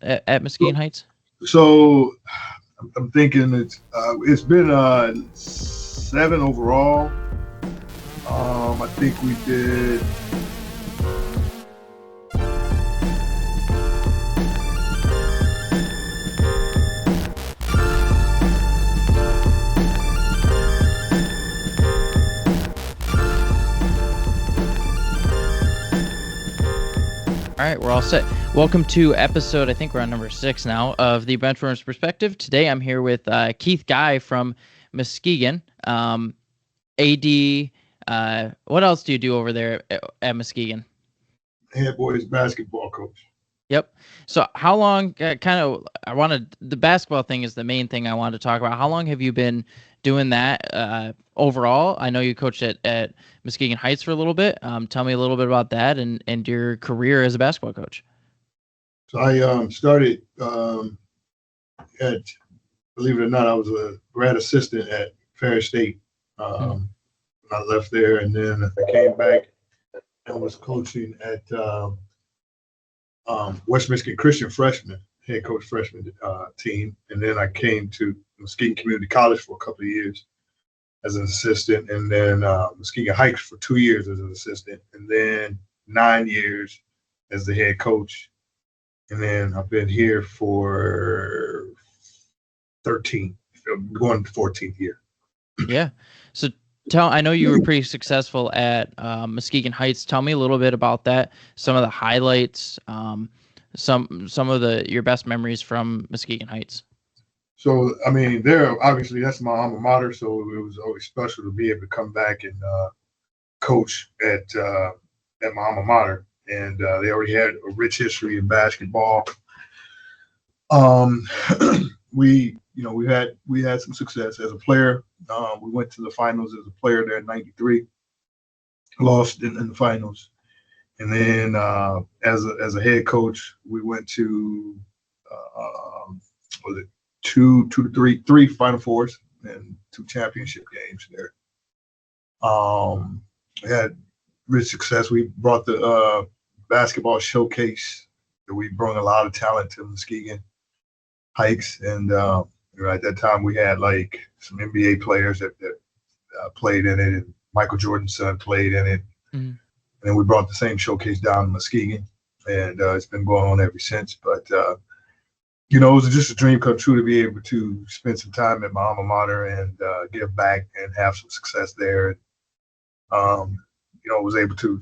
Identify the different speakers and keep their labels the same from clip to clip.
Speaker 1: at Muskegon Heights?
Speaker 2: So I'm thinking it's been 7 overall. I think we did.
Speaker 1: All right, we're all set. Welcome to episode, I think we're on number 6 now, of the Benchwarmers Perspective. Today I'm here with Keith Guy from Muskegon. AD, what else do you do over there at Muskegon?
Speaker 2: Head boys basketball coach.
Speaker 1: Yep. So how long, the basketball thing is the main thing I wanted to talk about. How long have you been doing that overall? I know you coached at Muskegon Heights for a little bit. Tell me a little bit about that and your career as a basketball coach.
Speaker 2: So I started at, believe it or not, I was a grad assistant at Ferris State. When I left there, and then I came back and was coaching at West Michigan Christian freshman, head coach freshman team. And then I came to Muskegon Community College for a couple of years as an assistant, and then Muskegon Heights for 2 years as an assistant, and then 9 years as the head coach. And then I've been here for 13, going to 14th year.
Speaker 1: Yeah. So I know you were pretty successful at Muskegon Heights. Tell me a little bit about that. Some of the highlights, some of your best memories from Muskegon Heights.
Speaker 2: So, I mean, obviously that's my alma mater, so it was always special to be able to come back and coach at my alma mater. And they already had a rich history in basketball. We had some success as a player. We went to the finals as a player there in '93, lost in the finals, and then as a head coach, we went to three Final Fours and 2 championship games there. We had rich success. We brought the basketball showcase. We brought a lot of talent to Muskegon Heights, and at that time we had like some NBA players that played in it, and Michael Jordan's son played in it. Mm-hmm. And we brought the same showcase down to Muskegon, and it's been going on ever since. But it was just a dream come true to be able to spend some time at my alma mater and give back and have some success there. And was able to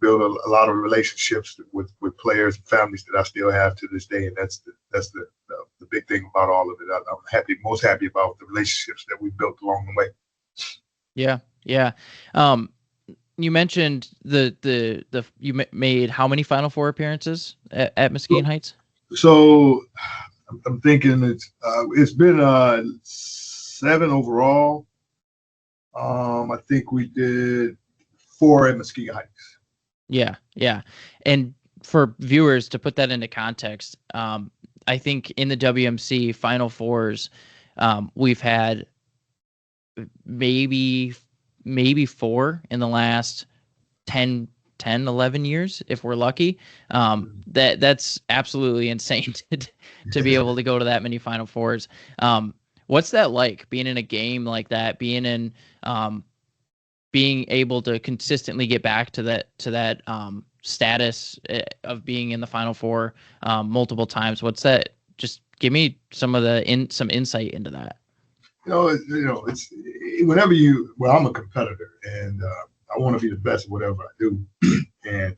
Speaker 2: build a lot of relationships with players and families that I still have to this day, and that's the big thing about all of it. I'm most happy about the relationships that we built along the way.
Speaker 1: Yeah. You mentioned you made how many Final Four appearances at Muskegon Heights?
Speaker 2: So I'm thinking it's been 7 overall. I think we did 4 at Muskegon Heights.
Speaker 1: Yeah. And for viewers, to put that into context, I think in the WMC Final Fours, we've had maybe 4 in the last 10, 11 years, if we're lucky. That's absolutely insane to be able to go to that many Final Fours. What's that like, being in a game like that, being able to consistently get back to that status of being in the Final Four multiple times? What's that? Just give me some insight into that.
Speaker 2: It's whenever I'm a competitor, and I want to be the best at whatever I do, and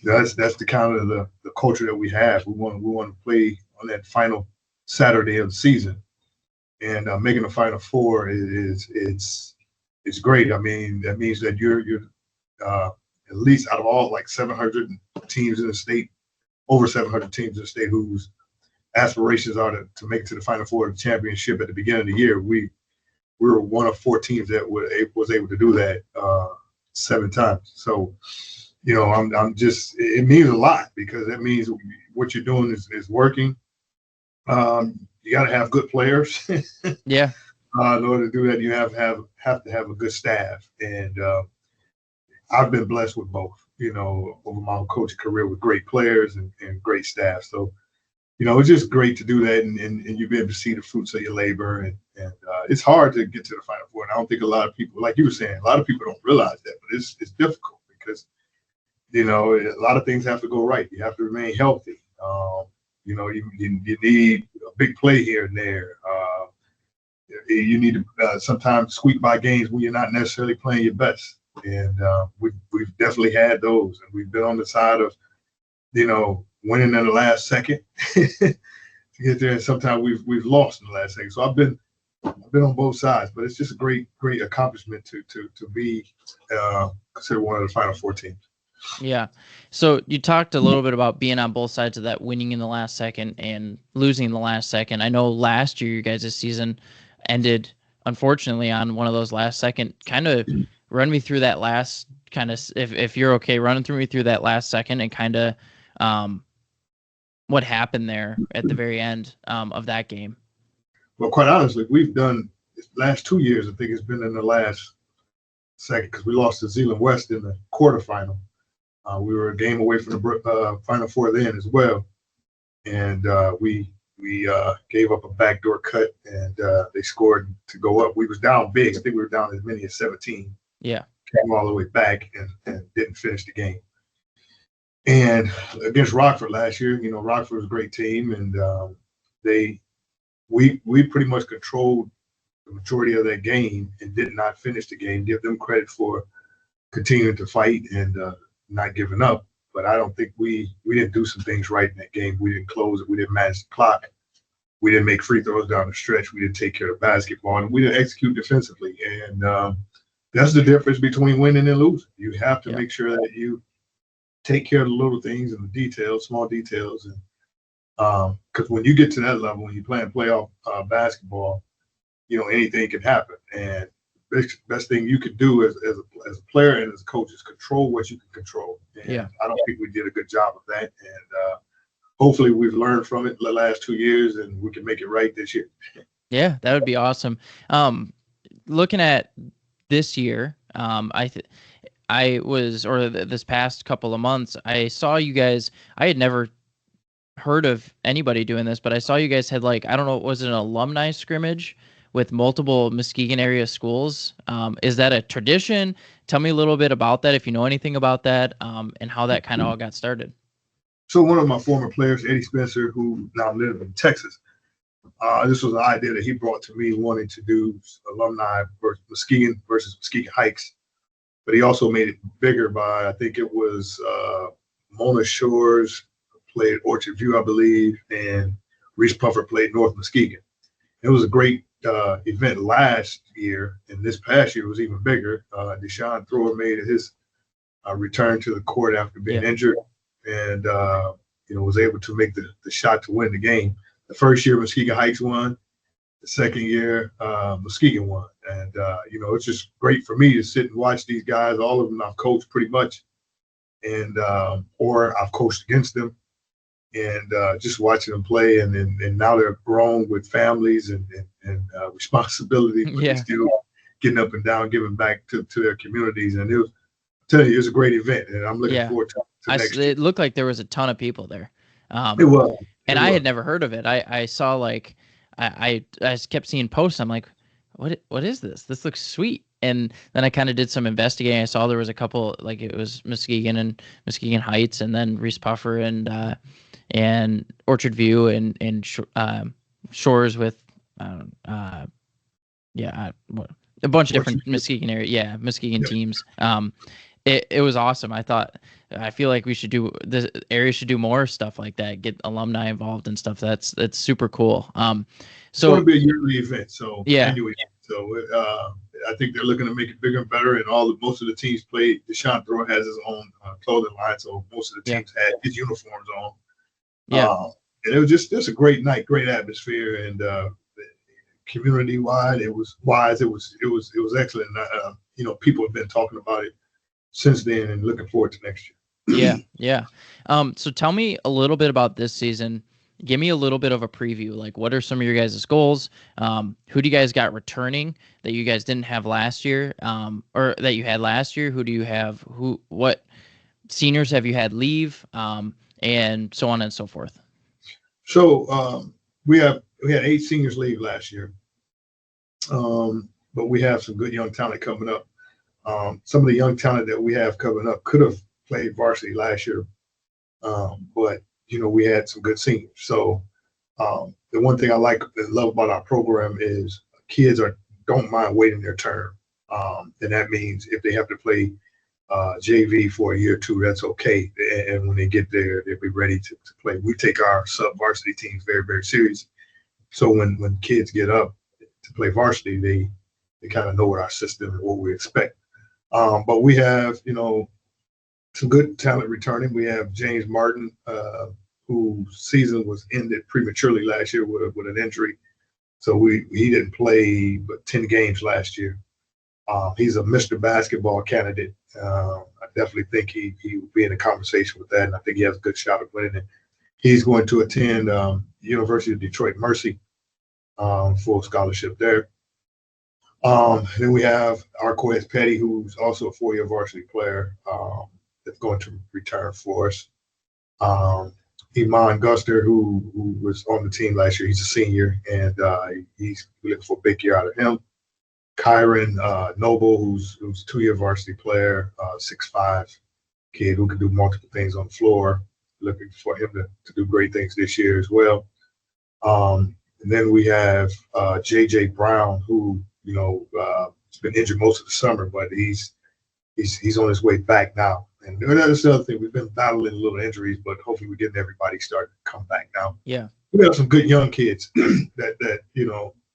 Speaker 2: that's the kind of the culture that we have. We want to play on that final Saturday of the season, and making the Final Four it's great. I mean, that means that you're at least out of all like 700 teams in the state, over 700 teams in the state whose aspirations are to make it to the Final Four of the championship at the beginning of the year. We were one of 4 teams that was able to do that 7 times. So, I'm just, it means a lot, because that means what you're doing is working. You got to have good players.
Speaker 1: Yeah.
Speaker 2: In order to do that, you have to have a good staff, and I've been blessed with both. Over my coaching career, with great players and great staff. So it's just great to do that, and you be able to see the fruits of your labor, and it's hard to get to the Final Four. And I don't think a lot of people, like you were saying, a lot of people don't realize that, but it's difficult because a lot of things have to go right. You have to remain healthy. You need a big play here and there. You need to sometimes squeak by games when you're not necessarily playing your best, and we've definitely had those, and we've been on the side of winning in the last second to get there, and sometimes we've lost in the last second. So I've been on both sides, but it's just a great accomplishment to be considered one of the Final Four teams.
Speaker 1: Yeah. So you talked a little bit about being on both sides of that, winning in the last second and losing in the last second. I know last year you guys' season ended, unfortunately, on one of those last second. Kind of run me through that last kind of, if you're okay, running through me through that last second and kind of what happened there at the very end of that game.
Speaker 2: Well, quite honestly, we've done last 2 years. I think it's been in the last second because we lost to Zeeland West in the quarterfinal. We were a game away from the Final Four then as well, and we gave up a backdoor cut, and they scored to go up. We was down big. I think we were down as many as 17.
Speaker 1: Yeah,
Speaker 2: came all the way back and didn't finish the game. And against Rockford last year, Rockford was a great team, and we pretty much controlled the majority of that game and did not finish the game. Give them credit for continuing to fight and not giving up. But I don't think we didn't do some things right in that game. We didn't close it. We didn't manage the clock. We didn't make free throws down the stretch. We didn't take care of the basketball, and we didn't execute defensively. And that's the difference between winning and losing. You have to make sure that you take care of the little things and the details, small details. And because when you get to that level, when you're playing playoff basketball, anything can happen. And best thing you could do as a player and as a coach is control what you can control. And I don't think we did a good job of that. And hopefully we've learned from it the last 2 years and we can make it right this year.
Speaker 1: Yeah, that would be awesome. Looking at this year, this past couple of months, I saw you guys. I had never heard of anybody doing this, but I saw you guys had I don't know, was it an alumni scrimmage with multiple Muskegon area schools? Is that a tradition? Tell me a little bit about that, if you know anything about that, and how that kind of all got started.
Speaker 2: So one of my former players, Eddie Spencer, who now lives in Texas, this was an idea that he brought to me, wanting to do alumni versus Muskegon Heights. But he also made it bigger by, I think it was Mona Shores played Orchard View, I believe, and Reese Puffer played North Muskegon. It was a great event last year, and this past year was even bigger. Deshaun Thrower made his return to the court after being injured, and was able to make the shot to win the game. The first year, Muskegon Heights won. The second year, Muskegon won. And, it's just great for me to sit and watch these guys. All of them I've coached pretty much, and or I've coached against them, and just watching them play. And now they're grown with families and responsibility, but they're still getting up and down, giving back to their communities. And I'm telling you, it was a great event, and I'm looking forward to next year.
Speaker 1: It looked like there was a ton of people there.
Speaker 2: It was.
Speaker 1: And I had never heard of it. I saw I kept seeing posts. I'm like, what is this? This looks sweet. And then I kind of did some investigating. I saw there was a couple, it was Muskegon and Muskegon Heights, and then Reese Puffer and Orchard View and Shores with a bunch of different Muskegon area, Muskegon teams. It was awesome. I feel like the area should do more stuff like that, get alumni involved and stuff. That's super cool. So
Speaker 2: it's going to be a yearly event. So
Speaker 1: anyway,
Speaker 2: I think they're looking to make it bigger and better. And most of the teams played. Deshaun Thrower has his own clothing line, so most of the teams had his uniforms on. And it was just a great night, great atmosphere, and community wide. It was wise. It was excellent. People have been talking about it since then, and looking forward to next year.
Speaker 1: Yeah. So tell me a little bit about this season. Give me a little bit of a preview. What are some of your guys' goals? Who do you guys got returning that you guys didn't have last year, or that you had last year? Who do you have? What seniors have you had leave, and so on and so forth?
Speaker 2: So we had 8 seniors leave last year, but we have some good young talent coming up. Some of the young talent that we have coming up could have played varsity last year, but we had some good seniors. So the one thing I like and love about our program is kids don't mind waiting their turn, and that means if they have to play JV for a year or two, that's okay. And when they get there, they'll be ready to play. We take our sub varsity teams very, very serious. So when kids get up to play varsity, they kind of know what our system and what we expect. But we have, some good talent returning. We have James Martin, whose season was ended prematurely last year with an injury. So he didn't play but 10 games last year. He's a Mr. Basketball candidate. I definitely think he will be in a conversation with that, and I think he has a good shot at winning it. He's going to attend University of Detroit Mercy for a scholarship there. Then we have Arquez Petty, who's also a 4-year varsity player that's going to return for us. Iman Guster, who was on the team last year, he's a senior, and he's looking for a big year out of him. Kyron Noble, who's a 2-year varsity player, 6'5" kid who can do multiple things on the floor. Looking for him to do great things this year as well. And then we have JJ Brown, who has been injured most of the summer, but he's on his way back now. And that's the other thing. We've been battling little injuries, but hopefully we're getting everybody starting to come back now.
Speaker 1: Yeah,
Speaker 2: we have some good young kids that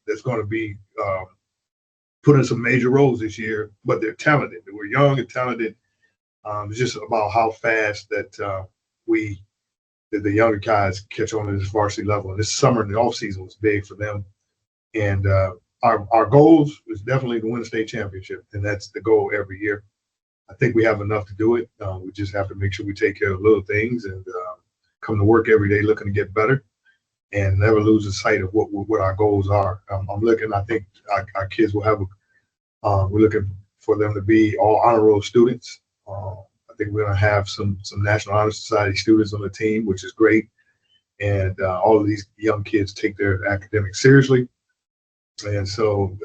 Speaker 2: that's going to be put in some major roles this year, but they're talented. We're young and talented. It's just about how fast that the younger guys catch on to this varsity level. And this summer in the off season was big for them. And our goals is definitely to win a state championship, and that's the goal every year. I think we have enough to do it. We just have to make sure we take care of little things and come to work every day looking to get better, and never lose the sight of what our goals are. I'm looking. I think our kids will have. We're looking for them to be all honor roll students. I think we're going to have some National Honor Society students on the team, which is great. And all of these young kids take their academics seriously. And so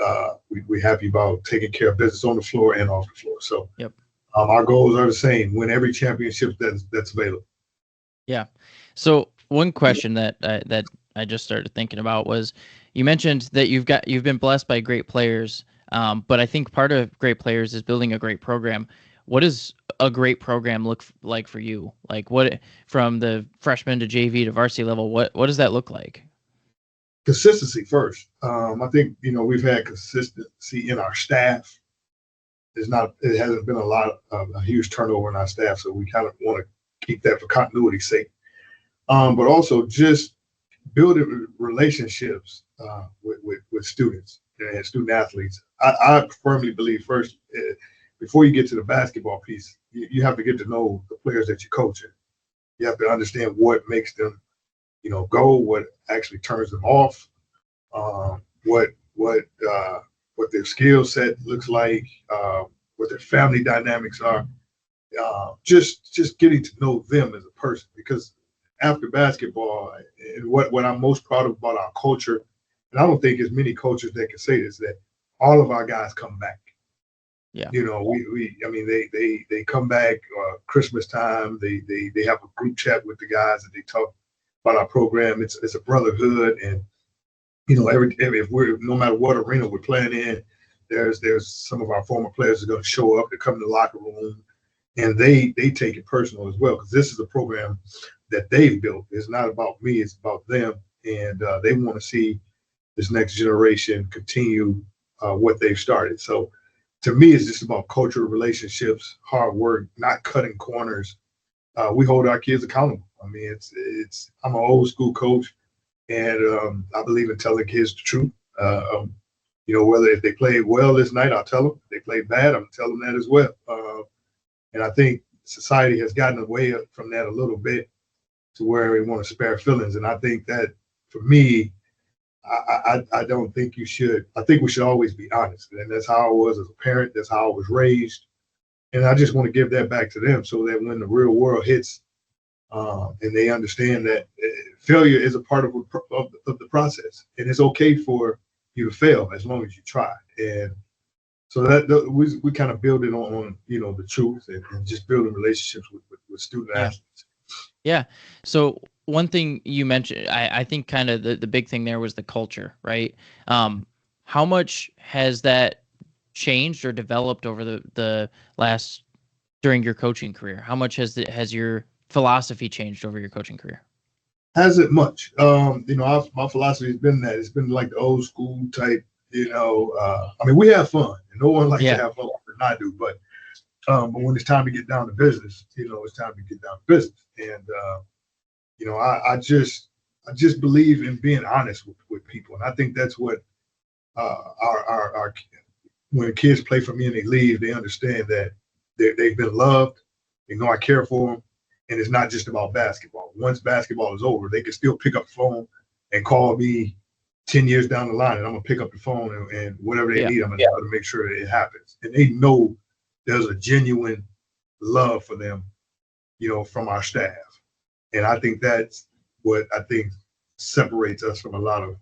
Speaker 2: we're happy about taking care of business on the floor and off the floor. So
Speaker 1: yep.
Speaker 2: Our goals are the same: win every championship that's available.
Speaker 1: Yeah. So one question that I just started thinking about was, you mentioned that you've been blessed by great players, but I think part of great players is building a great program. What does a great program look like for you? Like, what, from the freshman to JV to varsity level, what does that look like?
Speaker 2: Consistency first. I think we've had consistency in our staff. It hasn't been a huge turnover in our staff, so we kind of want to keep that for continuity's sake. But also just building relationships with students and student athletes. I firmly believe first, before you get to the basketball piece, you have to get to know the players that you're coaching. You have to understand what makes them, go, what actually turns them off, what their skill set looks like, what their family dynamics are. Just getting to know them as a person, because after basketball, and what I'm most proud of about our culture, and I don't think there's many coaches that can say this, that all of our guys come back.
Speaker 1: Yeah.
Speaker 2: They come back Christmas time. They have a group chat with the guys and they talk about our program. It's a brotherhood, and if we're, no matter what arena we're playing in, there's some of our former players are going to show up. They come to the locker room, and they take it personal as well, because this is a program that they've built. It's not about me; it's about them, and they want to see this next generation continue what they've started. So, to me, it's just about cultural relationships, hard work, not cutting corners. We hold our kids accountable. I mean, I'm an old school coach, and I believe in telling kids the truth. Whether if they played well this night, I'll tell them. If they played bad, I'm telling them that as well. And I think society has gotten away from that a little bit, to where we want to spare feelings. And I think that, for me, I don't think you should. I think we should always be honest. And that's how I was as a parent. That's how I was raised. And I just want to give that back to them, so that when the real world hits, and they understand that failure is a part of the process, and it's okay for you to fail as long as you try. And so we kind of build it on the truth and just building relationships with student
Speaker 1: Yeah.
Speaker 2: athletes.
Speaker 1: Yeah. So one thing you mentioned, I think kind of the big thing there was the culture, right? How much has that changed or developed over the last during your coaching career? How much has your philosophy changed over your coaching career?
Speaker 2: Hasn't much. My philosophy has been that it's been like the old school type. I mean, we have fun, and no one likes to
Speaker 1: Yeah.
Speaker 2: have fun more than I do. But when it's time to get down to business, it's time to get down to business. And I just believe in being honest with people, and I think that's what our when kids play for me and they leave, they understand that they've been loved. They know I care for them, and it's not just about basketball. Once basketball is over, they can still pick up the phone and call me 10 years down the line, and I'm gonna pick up the phone and whatever they
Speaker 1: Yeah.
Speaker 2: need, I'm gonna try to make sure that it happens. And they know there's a genuine love for them, from our staff. And I think that's what I think separates us from a lot of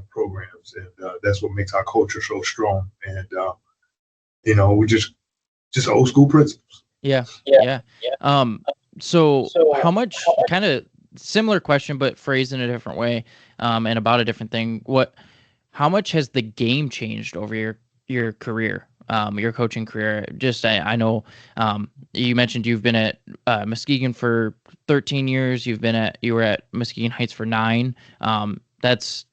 Speaker 2: programs, and that's what makes our culture so strong. And we just old school principles.
Speaker 1: Yeah. Yeah. So how much, kind of similar question, but phrased in a different way, and about a different thing. How much has the game changed over your career, your coaching career? Just, I know, you mentioned you've been at Muskegon for 13 years. You were at Muskegon Heights for 9. That's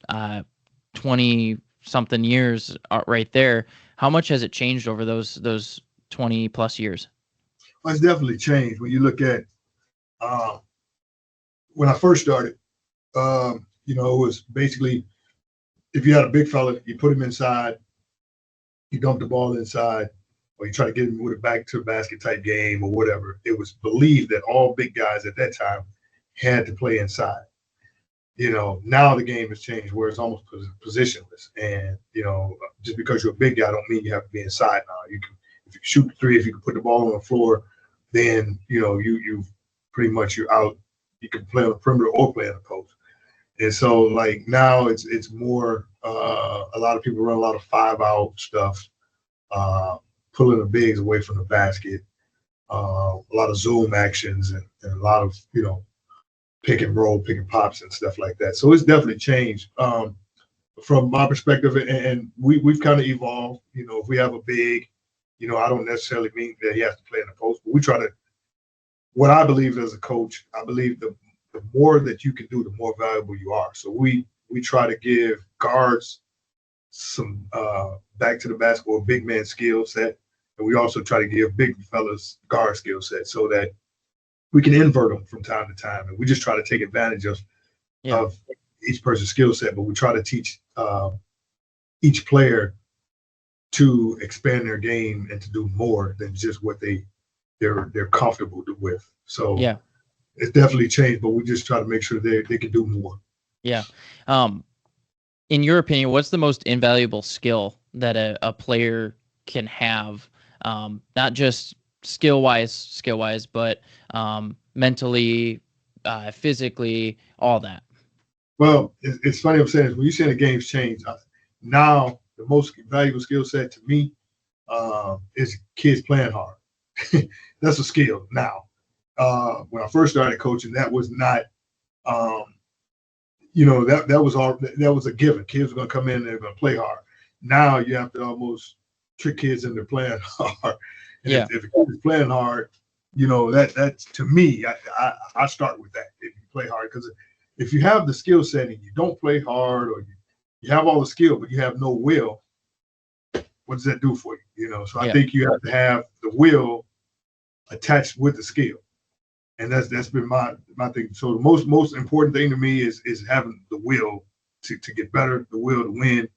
Speaker 1: 20 something years right there. How much has it changed over those 20 plus years?
Speaker 2: Well, it's definitely changed when you look at uh, when I first started. It was basically if you had a big fella, you put him inside, you dump the ball inside, or you try to get him with a back to basket type game or whatever. It was believed that all big guys at that time had to play inside. Now the game has changed where it's almost positionless. And, just because you're a big guy don't mean you have to be inside now. You can, if you can shoot the three, if you can put the ball on the floor, then, you pretty much you're out. You can play on the perimeter or play in the post. And so like now it's more, a lot of people run a lot of 5-out stuff, pulling the bigs away from the basket, a lot of zoom actions and a lot of, pick and roll, pick and pops and stuff like that. So it's definitely changed from my perspective, and we've kind of evolved. If we have a big, I don't necessarily mean that he has to play in the post, but we try to. What I believe as a coach, I believe the more that you can do, the more valuable you are. So we try to give guards some back to the basketball big man skill set, and we also try to give big fellas guard skill set so that we can invert them from time to time, and we just try to take advantage of each person's skill set. But we try to teach each player to expand their game and to do more than just what they're comfortable with. So
Speaker 1: Yeah.
Speaker 2: it's definitely changed, but we just try to make sure they can do more.
Speaker 1: Yeah. In your opinion, what's the most invaluable skill that a player can have? Not just skill wise, but mentally, physically, all that.
Speaker 2: Well, it's funny I'm saying this. When you say the game's changed, now the most valuable skill set to me is kids playing hard. That's a skill now. When I first started coaching, that was not, that was a given. Kids are going to come in and they're going to play hard. Now you have to almost trick kids into playing hard. And if a kid is playing hard, that to me, I start with that. If you play hard, because if you have the skill set and you don't play hard, or you have all the skill but you have no will, what does that do for you? So I think you have to have the will attached with the skill, and that's been my thing. So the most important thing to me is having the will to get better, the will to win,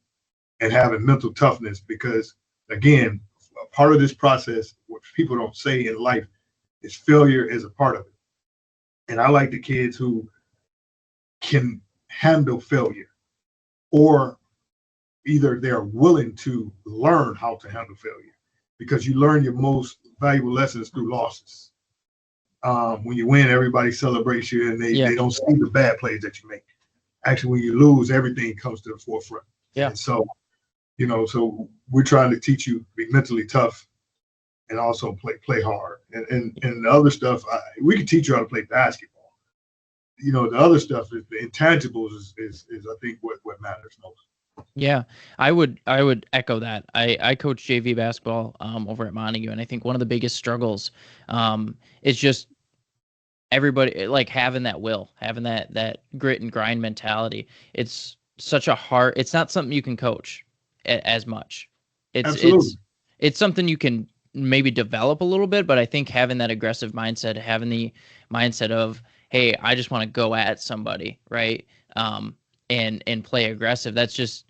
Speaker 2: and having mental toughness. Because again, part of this process, what people don't say in life, is failure is a part of it. And I like the kids who can handle failure, or either they're willing to learn how to handle failure, because you learn your most valuable lessons through losses. When you win, everybody celebrates you, and
Speaker 1: Yeah.
Speaker 2: they don't see the bad plays that you make. Actually, when you lose, everything comes to the forefront.
Speaker 1: Yeah.
Speaker 2: And so, so we're trying to teach you to be mentally tough and also play hard. And the other stuff, we can teach you how to play basketball. The other stuff is the intangibles is I think what matters most.
Speaker 1: Yeah, I would echo that. I coach JV basketball over at Montague, and I think one of the biggest struggles is just everybody like having that will, having that grit and grind mentality. It's such a hard. It's not something you can coach as much.
Speaker 2: Absolutely.
Speaker 1: It's something you can maybe develop a little bit, but I think having that aggressive mindset, having the mindset of, hey, I just want to go at somebody, right? And play aggressive. That's just,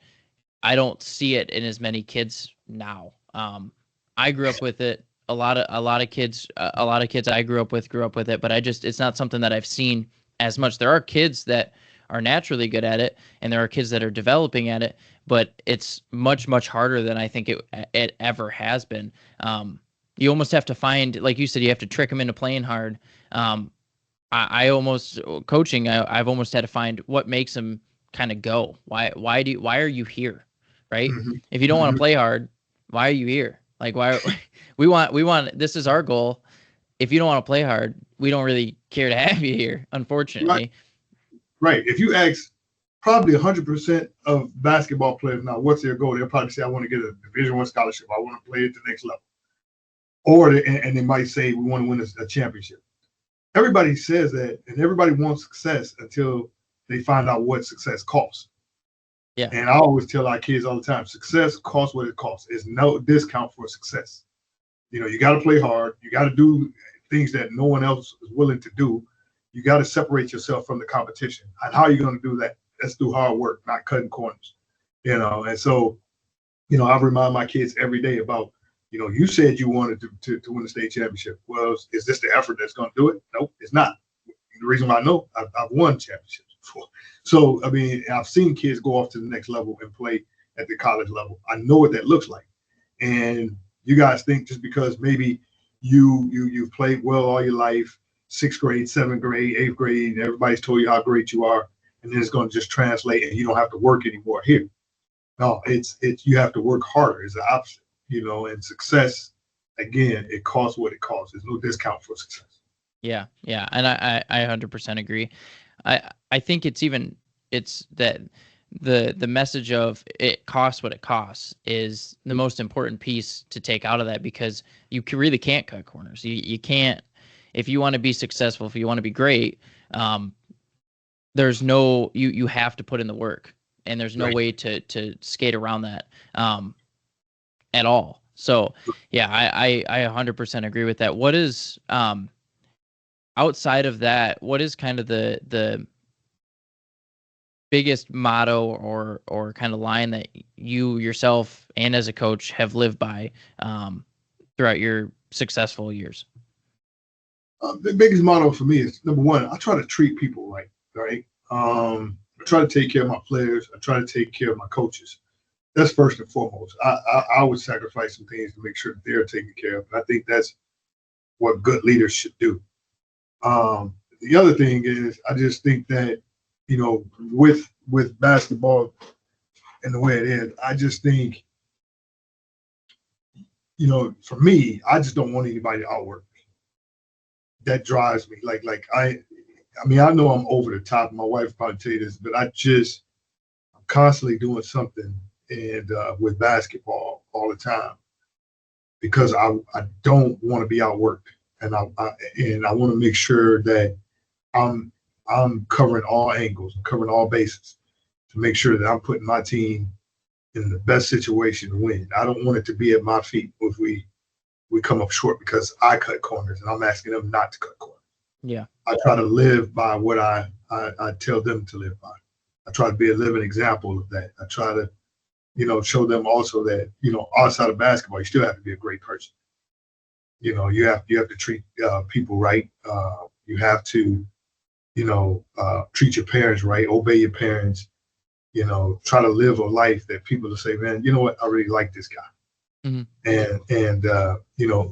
Speaker 1: I don't see it in as many kids now. I grew up with it. A lot of kids I grew up with it, but it's not something that I've seen as much. There are kids that are naturally good at it, and there are kids that are developing at it, but it's much, much harder than I think it ever has been. You almost have to find, like you said, you have to trick them into playing hard. I almost coaching. I've almost had to find what makes them kind of go. Why are you here, right?
Speaker 2: Mm-hmm.
Speaker 1: If you don't want
Speaker 2: Mm-hmm.
Speaker 1: to play hard, why are you here? Like, why we want this is our goal. If you don't want to play hard, we don't really care to have you here, unfortunately.
Speaker 2: Right. If you ask probably 100% of basketball players now, what's their goal? They'll probably say, I want to get a Division I scholarship. I want to play at the next level. Or and they might say, we want to win a championship. Everybody says that, and everybody wants success until they find out what success costs.
Speaker 1: Yeah.
Speaker 2: And I always tell our kids all the time, success costs what it costs. There's no discount for success. You got to play hard. You got to do things that no one else is willing to do. You got to separate yourself from the competition. And how are you going to do that? That's through hard work, not cutting corners. And so, I remind my kids every day about, you said you wanted to win the state championship. Well, is this the effort that's going to do it? Nope, it's not. The reason why I know, I've won championships before. So, I mean, I've seen kids go off to the next level and play at the college level. I know what that looks like. And you guys think just because maybe you've played well all your life, 6th grade, 7th grade, 8th grade, everybody's told you how great you are, and then it's going to just translate and you don't have to work anymore here. No, it's you have to work harder. It's the opposite, and success, again, it costs what it costs. There's no discount for success.
Speaker 1: Yeah, and I 100% agree. I think it's that the message of it costs what it costs is the most important piece to take out of that, because you really can't cut corners. You can't, if you want to be successful, if you want to be great, there's no, you have to put in the work, and there's no way to skate around that at all. So yeah, I 100% agree with that. What is outside of that, what is kind of the biggest motto or kind of line that you yourself and as a coach have lived by throughout your successful years?
Speaker 2: The biggest motto for me is, number one, I try to treat people right. I try to take care of my players. I try to take care of my coaches. That's first and foremost. I would sacrifice some things to make sure that they're taken care of. I think that's what good leaders should do. The other thing is, I just think that, with basketball and the way it is, I just think, for me, I just don't want anybody to outwork me. That drives me. I know I'm over the top. My wife probably tell you this, but I'm constantly doing something and with basketball all the time, because I don't want to be outworked, and I want to make sure that I'm covering all angles, covering all bases, to make sure that I'm putting my team in the best situation to win. I don't want it to be at my feet if we come up short because I cut corners, and I'm asking them not to cut corners.
Speaker 1: Yeah,
Speaker 2: I try to live by what I tell them to live by. I try to be a living example of that. I try to, show them also that, outside of basketball, you still have to be a great person. You have to treat people right. You have to, treat your parents right, obey your parents, try to live a life that people will say, man, you know what, I really like this guy. Mm-hmm. And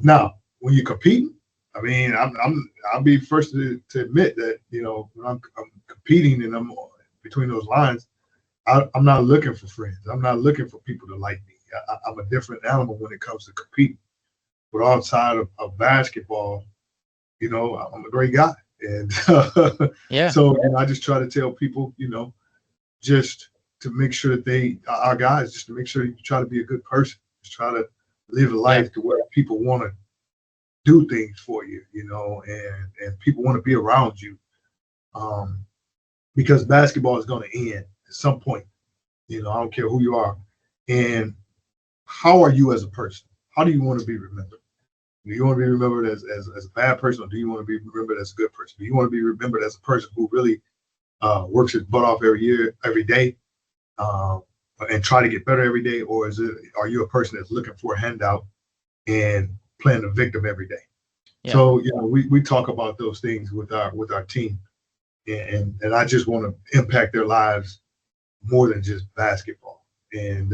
Speaker 2: now when you're competing, I mean, I'll be first to admit that, when I'm competing and I'm between those lines, I'm not looking for friends. I'm not looking for people to like me. I'm a different animal when it comes to competing. But outside of basketball, I'm a great guy. And
Speaker 1: Yeah.
Speaker 2: so I just try to tell people, just to make sure that our guys, just to make sure you try to be a good person. Just try to live a life to where people want to do things for you, and people want to be around you. Because basketball is going to end at some point. I don't care who you are. And how are you as a person? How do you want to be remembered? Do you want to be remembered as a bad person, or do you want to be remembered as a good person? Do you want to be remembered as a person who really works his butt off every day, and try to get better every day? Or are you a person that's looking for a handout and playing the victim every day? Yeah. So, we talk about those things with our team. And I just want to impact their lives more than just basketball. And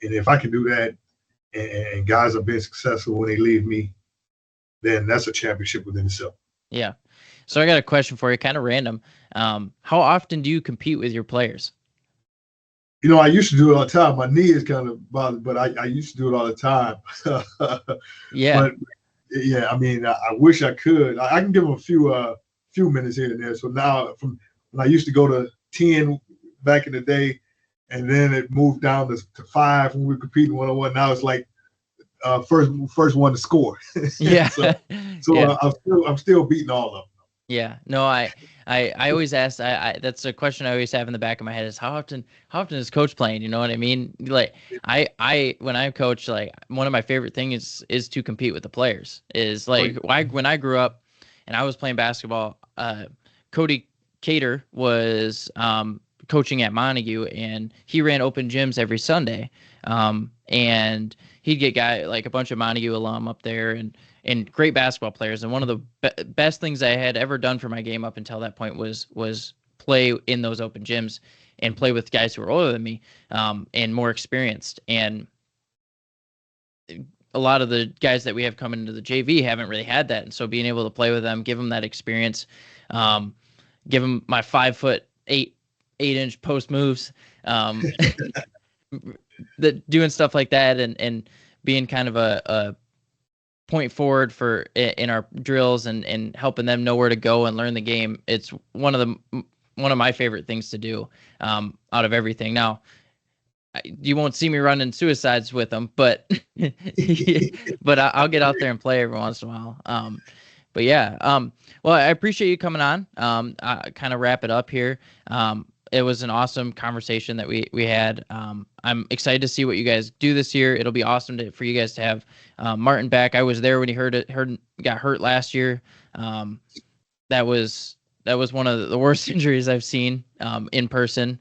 Speaker 2: if I can do that, and guys are being successful when they leave me, then that's a championship within itself.
Speaker 1: Yeah. So I got a question for you, kind of random. How often do you compete with your players?
Speaker 2: I used to do it all the time. My knee is kind of bothered, but I used to do it all the time.
Speaker 1: Yeah.
Speaker 2: But yeah, I mean, I wish I could. I can give them a few minutes here and there. So now, from when I used to go to 10 back in the day, and then it moved down to 5 when we were competing one-on-one. Now it's like first one to score.
Speaker 1: Yeah.
Speaker 2: so
Speaker 1: yeah.
Speaker 2: I'm still beating all of them.
Speaker 1: Yeah. No, I always ask. I that's a question I always have in the back of my head is how often is coach playing? You know what I mean? Like I when I coach, like one of my favorite things is to compete with the players. Is like when I grew up and I was playing basketball, Cody Cater was coaching at Montague, and he ran open gyms every Sunday. And he'd get a bunch of Montague alum up there and great basketball players. And one of the best things I had ever done for my game up until that point was play in those open gyms and play with guys who were older than me, and more experienced. And a lot of the guys that we have coming into the JV haven't really had that. And so being able to play with them, give them that experience, give them my 5'8" post moves, doing stuff like that, and being kind of a point forward in our drills and helping them know where to go and learn the game. It's one of my favorite things to do, out of everything. Now, you won't see me running suicides with them, but but I'll get out there and play every once in a while. But yeah, well, I appreciate you coming on. I kind of wrap it up here. It was an awesome conversation that we had. I'm excited to see what you guys do this year. It'll be awesome for you guys to have Martin back. I was there when he got hurt last year. That was one of the worst injuries I've seen in person.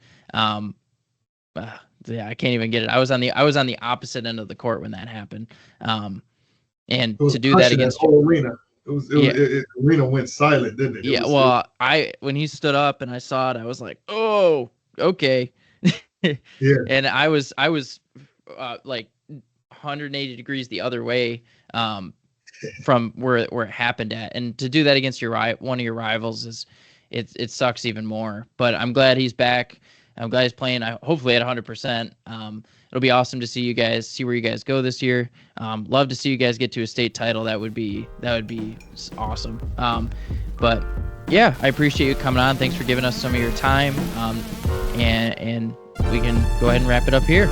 Speaker 1: Yeah, I can't even get it. I was on the opposite end of the court when that happened. And to do that against
Speaker 2: the whole arena. The arena went silent, didn't it?
Speaker 1: Well, when he stood up and I saw it, I was like, "Oh, okay."
Speaker 2: Yeah.
Speaker 1: And I was like 180 degrees the other way from where it happened at. And to do that against one of your rivals it sucks even more. But I'm glad he's back. I'm glad he's playing. Hopefully at 100%. It'll be awesome to see where you guys go this year. Love to see you guys get to a state title. That would be awesome. But yeah, I appreciate you coming on. Thanks for giving us some of your time. And we can go ahead and wrap it up here.